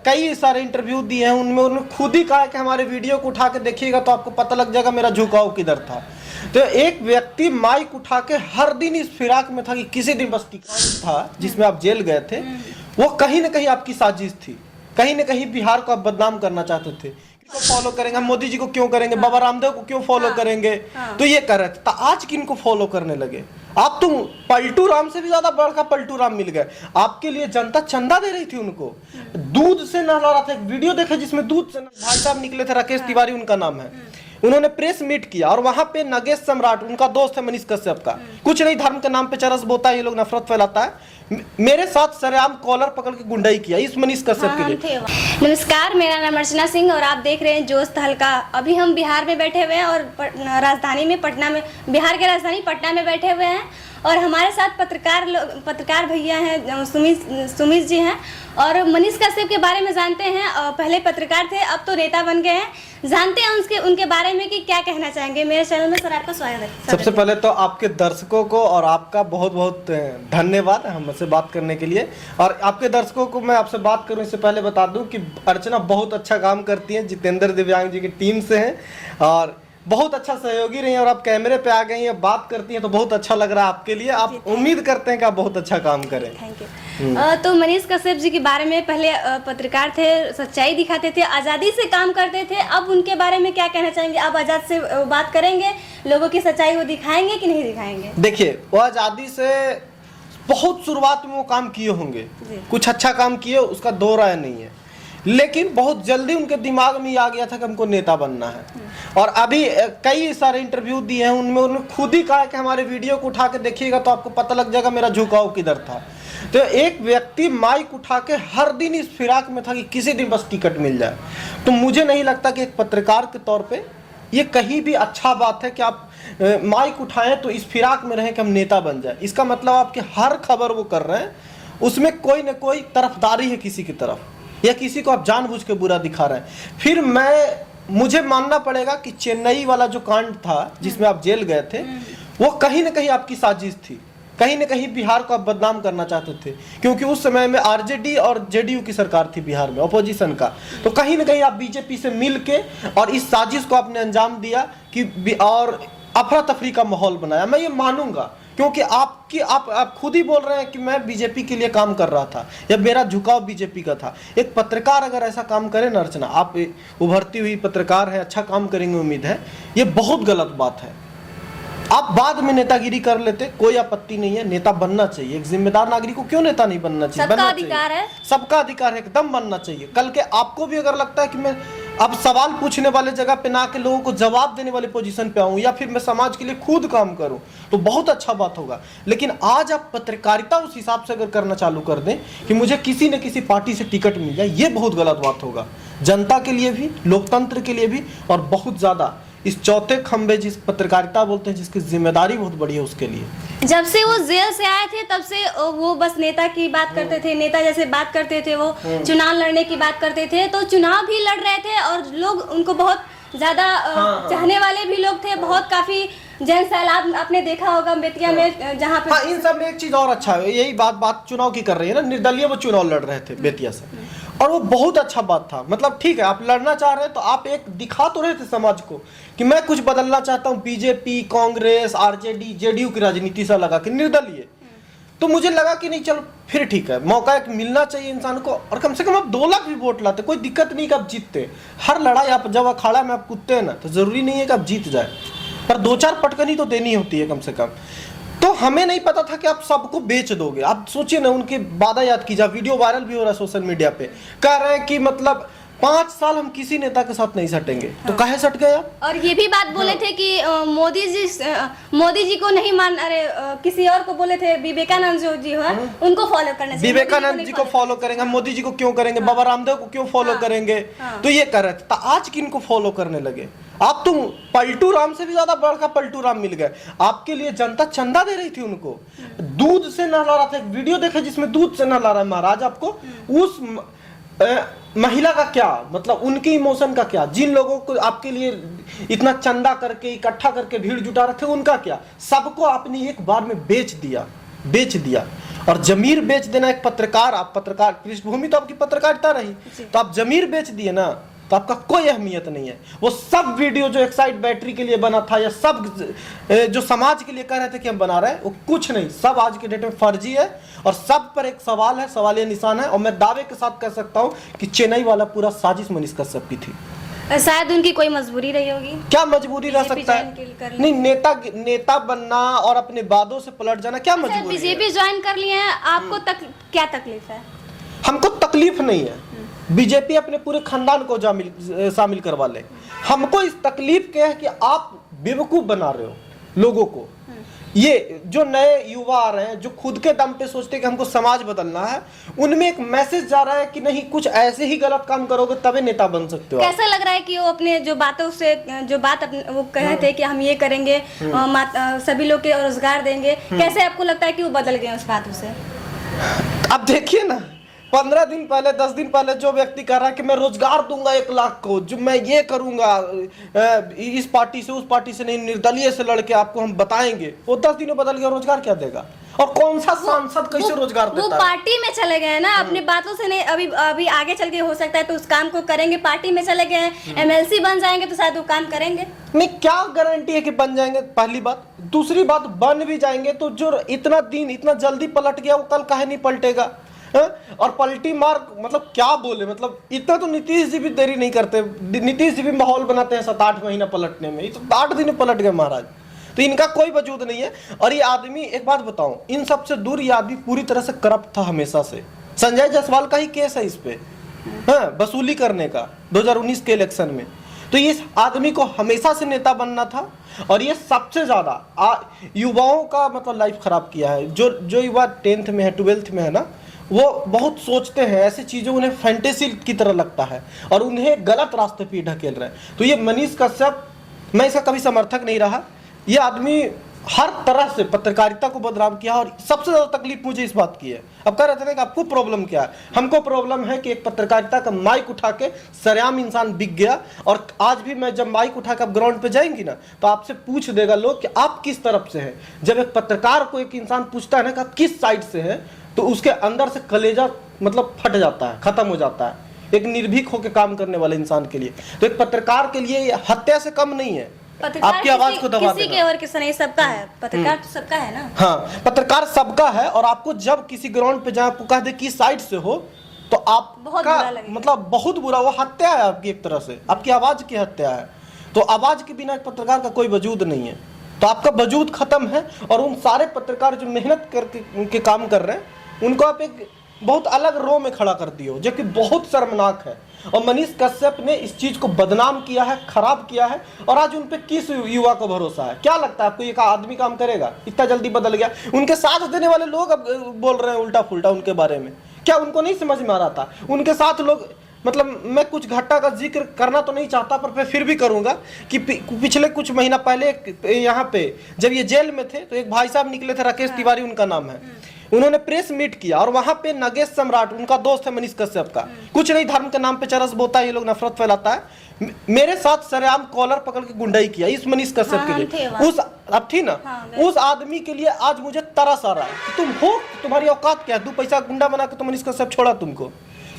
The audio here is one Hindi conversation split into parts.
कई सारे इंटरव्यू दिए हैं, उनमें उन्होंने खुद ही कहा कि हमारे वीडियो को उठा के देखिएगा तो आपको पता लग जाएगा मेरा झुकाव किधर था। तो एक व्यक्ति माइक उठा के हर दिन इस फिराक में था कि किसी दिन बस टिकाऊ था जिसमें आप जेल गए थे, वो कहीं ना कहीं आपकी साजिश थी, कहीं ना कहीं बिहार को आप बदनाम करना चाहते थे। किसको फॉलो करेंगे हम, मोदी जी को क्यों करेंगे, बाबा रामदेव को क्यों फॉलो करेंगे, तो ये कर रहे थे। तो आज किनको फॉलो करने लगे आप? तो पलटू राम से भी ज्यादा बड़का पलटू राम मिल गए। आपके लिए जनता चंदा दे रही थी उनको, दूध से नहला रहा था। एक वीडियो देखे जिसमें दूध से भाई साहब निकले थे, राकेश तिवारी उनका नाम है, उन्होंने प्रेस मीट किया और वहां पे नगेश सम्राट उनका दोस्त है मनीष कश्यप का, कुछ नहीं धर्म के नाम पे चरस बोता है, ये लोग नफरत फैलाता है, मेरे साथ सरेआम कॉलर पकड़ के गुंडाई किया इस मनीष कश्यप के लिए। नमस्कार, मेरा नाम अर्चना सिंह और आप देख रहे हैं जोश तहलका। अभी हम बिहार में बैठे हुए हैं और राजधानी में पटना में, बिहार के राजधानी पटना में बैठे हुए हैं और हमारे साथ पत्रकार भैया हैं, सुमित जी हैं और मनीष कश्यप के बारे में जानते हैं। पहले पत्रकार थे, अब तो नेता बन गए हैं। जानते हैं उनके बारे में कि क्या कहना चाहेंगे। मेरे चैनल में सर आपका स्वागत है। सबसे पहले तो आपके दर्शकों को और आपका बहुत बहुत धन्यवाद हमसे बात करने के लिए। और आपके दर्शकों को मैं आपसे बात करूं इससे पहले बता दूं कि अर्चना बहुत अच्छा काम करती हैं, जितेंद्र दिव्यांग जी की टीम से हैं और बहुत अच्छा सहयोगी रही हैं, और आप कैमरे पे आ गई हैं, बात करती हैं तो बहुत अच्छा लग रहा है आपके लिए। आप उम्मीद करते हैं कि आप बहुत अच्छा काम करें। Thank you. तो मनीष कश्यप जी के बारे में, पहले पत्रकार थे, सच्चाई दिखाते थे, आज़ादी से काम करते थे, अब उनके बारे में क्या कहना चाहेंगे? अब आज़ाद से बात करेंगे, लोगों की सच्चाई वो दिखाएंगे कि नहीं दिखाएंगे? देखिए, वो आज़ादी से बहुत शुरुआत में वो काम किए होंगे, कुछ अच्छा काम किए, उसका दो राय नहीं है, लेकिन बहुत जल्दी उनके दिमाग में आ गया था कि हमको नेता बनना है। और अभी कई सारे इंटरव्यू दिए हैं, उनमें उन्होंने खुद ही कहा कि हमारे वीडियो को उठा के देखिएगा तो आपको पता लग जाएगा मेरा झुकाव किधर था। तो एक व्यक्ति माइक उठा के हर दिन इस फिराक में था कि किसी दिन बस टिकट मिल जाए। तो मुझे नहीं लगता कि एक पत्रकार के तौर पे ये कहीं भी अच्छा बात है कि आप माइक उठाएं तो इस फिराक में रहें कि हम नेता बन जाए। इसका मतलब आपकी हर खबर वो कर रहे हैं उसमें कोई न कोई तरफदारी है किसी की तरफ, या किसी को आप जानबूझ के बुरा दिखा रहे हैं। फिर मुझे मानना पड़ेगा कि चेन्नई वाला जो कांड था जिसमें आप जेल गए थे, वो कहीं ना कहीं आपकी साजिश थी, कहीं ना कहीं बिहार को आप बदनाम करना चाहते थे, क्योंकि उस समय में आरजेडी और जेडीयू की सरकार थी बिहार में, अपोजिशन का। तो कहीं ना कहीं आप बीजेपी से मिल के और इस साजिश को आपने अंजाम दिया कि और अफरा तफरी का माहौल बनाया। मैं ये मानूंगा क्योंकि आप खुद ही बोल रहे हैं कि मैं बीजेपी के लिए काम कर रहा था या मेरा झुकाव बीजेपी का था। एक पत्रकार अगर ऐसा काम करे ना अर्चना, आप उभरती हुई पत्रकार है, अच्छा काम करेंगे उम्मीद है, ये बहुत गलत बात है। आप बाद में नेतागिरी कर लेते, कोई आपत्ति नहीं है, नेता बनना चाहिए। एक जिम्मेदार नागरिक को क्यों नेता नहीं बनना चाहिए? सबका अधिकार है, सबका अधिकार है, एकदम बनना चाहिए। कल के आपको भी अगर लगता है कि मैं अब सवाल पूछने वाले जगह पे ना के लोगों को जवाब देने वाले पोजीशन पे आऊं, या फिर मैं समाज के लिए खुद काम करूं, तो बहुत अच्छा बात होगा। लेकिन आज आप पत्रकारिता उस हिसाब से अगर करना चालू कर दें कि मुझे किसी न किसी पार्टी से टिकट मिल जाए, ये बहुत गलत बात होगा, जनता के लिए भी, लोकतंत्र के लिए भी, और बहुत ज्यादा इस चौथे खंबे जिस पत्रकारिता बोलते हैं जिसकी जिम्मेदारी बहुत बड़ी है उसके लिए। जब से वो जेल से आए थे तब से वो बस नेता की बात करते थे, नेता जैसे बात करते थे, वो चुनाव लड़ने की बात करते थे, तो चुनाव भी लड़ रहे थे और लोग उनको बहुत ज्यादा चाहने वाले भी लोग थे, बहुत काफी जन सैलाब आपने देखा होगा बेतिया में, जहाँ पे इन सब में एक चीज और अच्छा है, यही बात चुनाव की कर रही है ना, निर्दलीय वो चुनाव लड़ रहे थे बेतिया से, और वो बहुत अच्छा बात था। मतलब ठीक है, आप लड़ना चाह रहे हैं तो आप एक दिखा तो रहे थे समाज को कि मैं कुछ बदलना चाहता हूँ, बीजेपी, कांग्रेस, आरजेडी, जेडीयू की राजनीति से लगा कि निर्दलीय। तो मुझे लगा कि नहीं, चलो फिर ठीक है, मौका एक मिलना चाहिए इंसान को, और कम से कम आप 2 लाख भी वोट लाते, कोई दिक्कत नहीं कि आप जीतते। हर लड़ाई आप जब अखाड़ा में आप कूदते हैं ना, तो जरूरी नहीं है कि आप जीत जाए, पर 2-4 पटकनी तो देनी होती है कम से कम। तो हमें नहीं पता था कि आप सबको बेच दोगे। आप सोचिए ना, उनके वादा याद कीजिए, वीडियो वायरल भी हो रहा है सोशल मीडिया पे, कह रहे हैं कि मतलब 5 साल हम किसी नेता के साथ नहीं सटेंगे। तो काहे सट गए आप? और ये भी बात बोले थे कि मोदी जी को नहीं मान, अरे किसी और को बोले थे, विवेकानंद जी हो उनको फॉलो करना चाहिए। विवेकानंद जी को फॉलो करेंगे, हम मोदी जी को क्यों करेंगे, बाबा रामदेव को क्यों फॉलो करेंगे? तो ये कर रहे थे। तो आज किनको फॉलो करने लगे आप? तो पलटू राम से भी ज्यादा बड़का पलटू राम मिल गए। आपके लिए जनता चंदा दे रही थी उनको, दूध से नहला रहा था। एक वीडियो देखे जिसमें दूध से नहला रहा है महाराज। आपको उस महिला का क्या मतलब, उनके इमोशन का क्या? जिन लोगों को आपके लिए इतना चंदा करके इकट्ठा करके भीड़ जुटा रहे थे, उनका क्या? सबको आपने एक बार में बेच दिया। और जमीर बेच देना एक पत्रकार, आप पत्रकार पृष्ठभूमि तो आपकी पत्रकारिता रही, तो आप जमीर बेच दिए ना, तो आपका कोई अहमियत नहीं है। वो सब वीडियो जो एक्साइड बैटरी के लिए बना था या सब जो समाज के लिए कह रहे थे कि हम बना रहे हैं, वो कुछ नहीं, सब आज के डेट में फर्जी है और सब पर एक सवाल है, सवालिया निशान है। और मैं दावे के साथ कह सकता हूं कि चेन्नई वाला पूरा साजिश मनीष कश्यप की थी। शायद उनकी कोई मजबूरी रही होगी। क्या मजबूरी रह सकता है? नहीं, नेता बनना और अपने वादों से पलट जाना क्या मजबूरी है? बीजेपी ज्वाइन कर लिए हैं, आपको क्या तकलीफ है? हमको तकलीफ नहीं है, बीजेपी अपने पूरे खानदान को शामिल करवा ले। हमको इस तकलीफ के है कि आप बेवकूफ बना रहे हो लोगों को। ये जो नए युवा आ रहे हैं जो खुद के दम पे सोचते हैं कि हमको समाज बदलना है, उनमें एक मैसेज जा रहा है कि नहीं, कुछ ऐसे ही गलत काम करोगे तभी नेता बन सकते हो। कैसा लग रहा है कि वो अपने जो बातों से वो कहे थे कि हम ये करेंगे, सभी लोग के रोजगार देंगे, कैसे आपको लगता है कि वो बदल गए उस बातों से? अब देखिए ना, 15 दिन पहले 10 दिन पहले जो व्यक्ति कह रहा है कि मैं रोजगार दूंगा 1 लाख को, जो मैं ये करूंगा, इस पार्टी से उस पार्टी से नहीं, निर्दलीय से लड़के आपको हम बताएंगे, वो 10 दिनों बदल गया, रोजगार क्या देगा? और कौन सा सांसद कैसे रोजगार देता है? वो पार्टी में चले गए ना, अपनी बातों से नहीं, अभी आगे चल के हो सकता है तो उस काम को करेंगे। पार्टी में चले गए, MLC बन जाएंगे तो शायद वो काम करेंगे। नहीं, क्या गारंटी है कि बन जाएंगे? पहली बात। दूसरी बात, बन भी जाएंगे तो जो इतना जल्दी पलट गया वो कल काहे नहीं पलटेगा? और पलटी मार मतलब क्या बोले, मतलब इतना तो नीतीश जी भी देरी नहीं करते। नीतीश जी भी माहौल बनाते हैं 7-8 महीना पलटने में, ये तो 8 दिन में पलट गए महाराज। तो इनका कोई वजूद नहीं है। और ये आदमी, एक बात बताऊं, इन सबसे दूर ये आदमी पूरी तरह से करप्ट था हमेशा से। संजय जायसवाल का ही केस है इस पे, वसूली करने का 2019 के इलेक्शन में। तो इस आदमी को हमेशा से नेता बनना था और ये सबसे ज्यादा युवाओं का मतलब लाइफ खराब किया है। जो युवा 10th में है, 12th में है ना, वो बहुत सोचते हैं ऐसी चीज़ें, उन्हें फैंटेसी की तरह लगता है और उन्हें गलत रास्ते पे ढकेल रहे हैं। तो ये मनीष कश्यप, मैं इसका कभी समर्थक नहीं रहा। ये आदमी हर तरह से पत्रकारिता को बदनाम किया और सबसे ज़्यादा तकलीफ मुझे इस बात की है। अब कह रहे थे कि आपको प्रॉब्लम क्या है? हमको प्रॉब्लम है कि एक पत्रकारिता का माइक उठा के सरेआम इंसान बिक गया। और आज भी मैं जब माइक उठा के आप ग्राउंड पे जाएंगी ना, तो आपसे पूछ देगा लोग कि आप किस तरफ से हैं। जब एक पत्रकार को एक इंसान पूछता है ना कि आप किस साइड से हैं, तो उसके अंदर से कलेजा मतलब फट जाता है, खत्म हो जाता है, एक निर्भीक होकर काम करने वाले इंसान के लिए। तो एक पत्रकार के लिए ये हत्या से कम नहीं है। आपकी आवाज को दबा देना। किसी के और किसी नहीं, सबका है पत्रकार, तो सबका है ना। हाँ, पत्रकार सबका है। और आपको जब किसी ग्राउंड पे जहाँ आपको कह दे किस साइड से हो, तो आपका मतलब बहुत बुरा, वो हत्या है आपकी, एक तरह से आपकी आवाज की हत्या है। तो आवाज के बिना एक पत्रकार का कोई वजूद नहीं है, तो आपका वजूद खत्म है। और उन सारे पत्रकार जो मेहनत करके काम कर रहे हैं, उनको आप एक बहुत अलग रो में खड़ा कर दिए हो, जो कि बहुत शर्मनाक है। और मनीष कश्यप ने इस चीज को बदनाम किया है, खराब किया है। और आज उन पे किस युवा को भरोसा है? क्या लगता है आपको ये आदमी काम करेगा? इतना जल्दी बदल गया। उनके साथ देने वाले लोग अब बोल रहे हैं उल्टा फुल्टा उनके बारे में। क्या उनको नहीं समझ में आ रहा था? उनके साथ लोग, मतलब मैं कुछ घटना का जिक्र करना तो नहीं चाहता, पर मैं फिर भी करूंगा कि पिछले कुछ महीना पहले यहाँ पे जब ये जेल में थे, तो एक भाई साहब निकले थे, राकेश तिवारी उनका नाम है। उन्होंने प्रेस मीट किया और वहां पे नगेश सम्राट, उनका दोस्त है मनीष कश्यप का, कुछ नहीं, धर्म के नाम पे चरस बोता है, ये लोग नफरत फैलाता है, मेरे साथ सरेआम कॉलर पकड़ के गुंडाई किया इस मनीष कश्यप के लिए। उस अब थी ना, उस आदमी के लिए आज मुझे तरस आ रहा है कि तुम हो, तुम्हारी औकात क्या है? 2 पैसा गुंडा बना के तो मनीष कश्यप छोड़ा तुमको,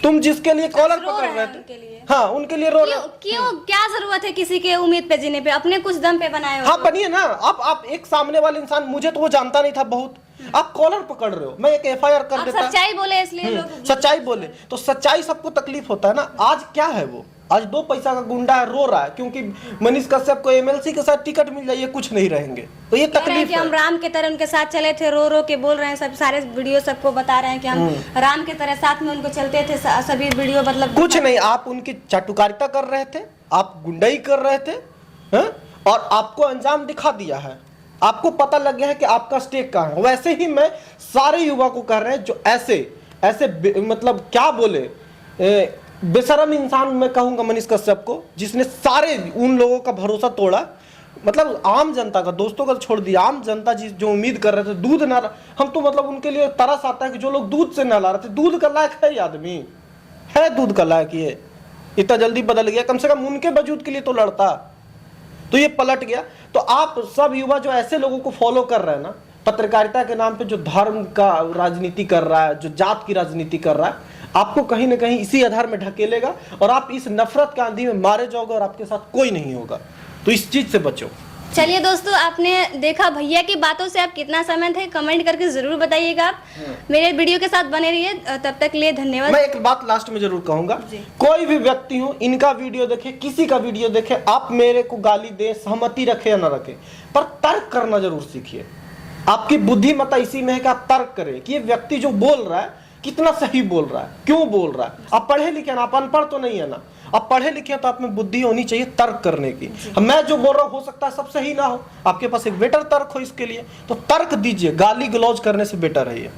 तुम जिसके लिए कॉलर पकड़ रहे थे। हाँ, उनके लिए रो रहे। क्यों, क्या जरूरत है किसी के उम्मीद पे जीने पे? अपने कुछ दम पे बनाए हो। हाँ, बनिए ना। आप एक सामने वाले इंसान, मुझे तो वो जानता नहीं था बहुत, आप कॉलर पकड़ रहे हो, मैं एक FIR कर देता। सच्चाई बोले इसलिए लोग, सच्चाई बोले तो सच्चाई सबको तकलीफ होता है ना। आज क्या है, वो आज 2 पैसा का गुंडा है, रो रहा है क्योंकि मनीष कश्यप को MLC के साथ टिकट मिल जाए, कुछ नहीं रहेंगे, तो ये तकलीफ है। हम राम के तरह उनके साथ चले थे, रो रो के बोल रहे हैं, सब सारे वीडियो सबको बता रहे हैं कि हम राम के तरह साथ में उनको चलते थे, सभी वीडियो मतलब कुछ नहीं। आप उनकी चाटुकारिता कर रहे थे, आप गुंडाई कर रहे थे, और आपको अंजाम दिखा दिया है, आपको पता लग गया है कि आपका स्टेक कहाँ है। वैसे ही मैं सारे युवा को कह रहे हैं जो ऐसे मतलब क्या बोले, बेशरम इंसान मैं कहूंगा मनीष कश्यप को, जिसने सारे उन लोगों का भरोसा तोड़ा, मतलब आम जनता का, दोस्तों का छोड़ दिया, आम जनता जो उम्मीद कर रहे थे, दूध ना, हम तो मतलब उनके लिए तरस आता है कि जो लोग दूध से ना ला रहे थे। दूध का लायक है ये आदमी, है दूध का लायक? ये इतना जल्दी बदल गया, कम से कम उनके वजूद के लिए तो लड़ता, तो ये पलट गया। तो आप सब युवा जो ऐसे लोगों को फॉलो कर रहे हैं ना, पत्रकारिता के नाम पे जो धर्म का राजनीति कर रहा है, जो जात की राजनीति कर रहा है, आपको कहीं ना कहीं इसी आधार में ढकेलेगा और आप इस नफरत के आंधी में मारे जाओगे और आपके साथ कोई नहीं होगा। तो इस चीज से बचो। चलिए दोस्तों, आपने देखा भैया की बातों से आप कितना सहमत थे, कमेंट करके जरूर बताइएगा। आप मेरे वीडियो के साथ बने रहिए, तब तक के लिए धन्यवाद। मैं एक बात लास्ट में जरूर कहूंगा, कोई भी व्यक्ति हो, इनका वीडियो देखे, किसी का वीडियो देखे, आप मेरे को गाली दे, सहमति रखे या ना रखे, पर तर्क करना जरूर सीखिए। आपकी बुद्धिमत्ता इसी में है कि आप तर्क करें कि ये व्यक्ति जो बोल रहा है कितना सही बोल रहा है, क्यों बोल रहा है। आप पढ़े लिखे ना, आप अनपढ़ तो नहीं है ना, आप पढ़े लिखे तो आप में बुद्धि होनी चाहिए तर्क करने की। मैं जो बोल रहा हूँ हो सकता है सब सही ना हो, आपके पास एक बेटर तर्क हो इसके लिए, तो तर्क दीजिए, गाली गलौज करने से बेटर है ये।